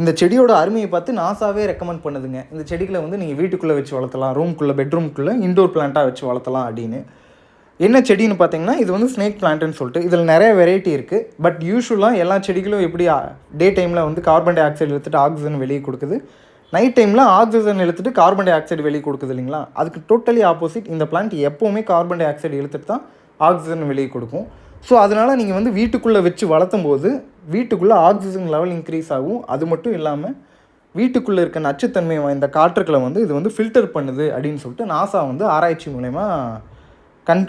இந்த செடியோட அருமையை பார்த்து நாசாவே ரெக்கமெண்ட் பண்ணுதுங்க. இந்த செடிகளை வந்து நீங்கள் வீட்டுக்குள்ளே வச்சு வளர்த்தலாம், ரூம்குள்ளே பெட்ரூம்குள்ளே இன்டோர் பிளான்ட்டாக வச்சு வளர்த்தலாம் அப்படின்னு. என்ன செடின்னு பார்த்தீங்கன்னா, இது வந்து ஸ்னேக் பிளான்ட்டுன்னு சொல்லிட்டு இதில் நிறைய வெரைட்டி இருக்குது. பட் யூஸ்வலாக எல்லா செடிகளும் எப்படி டே டைமில் வந்து கார்பன் டை ஆக்சைடு இழுத்துட்டு ஆக்சிஜன் வெளியே கொடுக்குது, நைட் டைமில் ஆக்சிஜன் இழுத்துட்டு கார்பன் டை ஆக்சைடு வெளியே கொடுக்குது இல்லைங்களா? அதுக்கு டோட்டலி ஆப்போசிட் இந்த பிளான்ட் எப்போவுமே கார்பன் டை ஆக்சைடு இழுத்துட்டு தான் ஆக்சிஜன் வெளியே கொடுக்கும். ஸோ அதனால் நீங்கள் வந்து வீட்டுக்குள்ளே வச்சு வளர்த்தும் போது வீட்டுக்குள்ளே ஆக்சிஜன் லெவல் இன்க்ரீஸ் ஆகும். அது மட்டும் இல்லாமல் வீட்டுக்குள்ளே இருக்க நச்சுத்தன்மை வாய்ந்த காற்றுக்களை வந்து இது வந்து ஃபில்டர் பண்ணுது அப்படின்னு சொல்லிட்டு நாசா வந்து ஆராய்ச்சி மூலயமா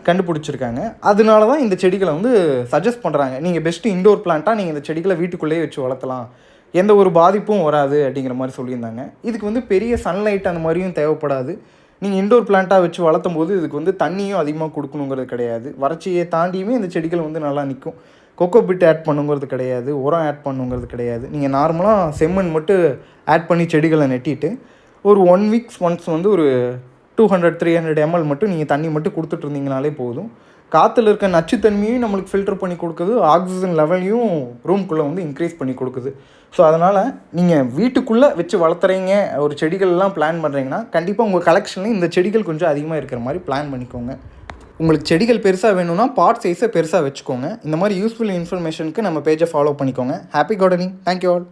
கண்டுபிடிச்சிருக்காங்க. அதனால தான் இந்த செடிகளை வந்து சஜஸ்ட் பண்ணுறாங்க. நீங்கள் பெஸ்ட்டு இன்டோர் பிளான்ட்டாக நீங்கள் இந்த செடிகளை வீட்டுக்குள்ளேயே வச்சு வளர்த்தலாம், எந்த ஒரு பாதிப்பும் வராது அப்படிங்கிற மாதிரி சொல்லியிருந்தாங்க. இதுக்கு வந்து பெரிய சன்லைட் அந்த மாதிரியும் தேவைப்படாது. நீங்கள் இன்டோர் பிளான்ட்டாக வச்சு வளர்த்தும் போது இதுக்கு வந்து தண்ணியும் அதிகமாக கொடுக்கணுங்கிறது கிடையாது. வறட்சியை தாண்டியுமே இந்த செடிகள் வந்து நல்லா நிற்கும். கொக்கோ பிட் ஆட் பண்ணுங்கிறது கிடையாது, உரம் ஆட் பண்ணுங்கிறது கிடையாது. நீங்கள் நார்மலாக செம்மண் மட்டும் ஆட் பண்ணி செடிகளை நெட்டிட்டு ஒரு 1 வீக்ஸ் ஒன்ஸ் வந்து ஒரு 200-300 ml மட்டும் நீங்கள் தண்ணி மட்டும் கொடுத்துட்ருந்தீங்கனாலே போதும். காற்றுல இருக்க நச்சுத்தன்மையும் நம்மளுக்கு ஃபில்டர் பண்ணி கொடுக்குது, ஆக்சிஜன் லெவலையும் ரூம்குள்ளே வந்து இன்க்ரீஸ் பண்ணி கொடுக்குது. ஸோ அதனால் நீங்கள் வீட்டுக்குள்ளே வச்சு வளர்த்துறீங்க, ஒரு செடிகள்லாம் பிளான் பண்ணுறீங்கன்னா கண்டிப்பாக உங்கள் கலெக்ஷனில் இந்த செடிகள் கொஞ்சம் அதிகமாக இருக்கிற மாதிரி பிளான் பண்ணிக்கோங்க. உங்களுக்கு செடிகள் பெருசாக வேணும்னா பாட் சைஸை பெருசாக வச்சுக்கோங்க. இந்த மாதிரி யூஸ்ஃபுல் இன்ஃபர்மேஷனுக்கு நம்ம பேஜை ஃபாலோ பண்ணிக்கோங்க. Happy gardening. Thank you all.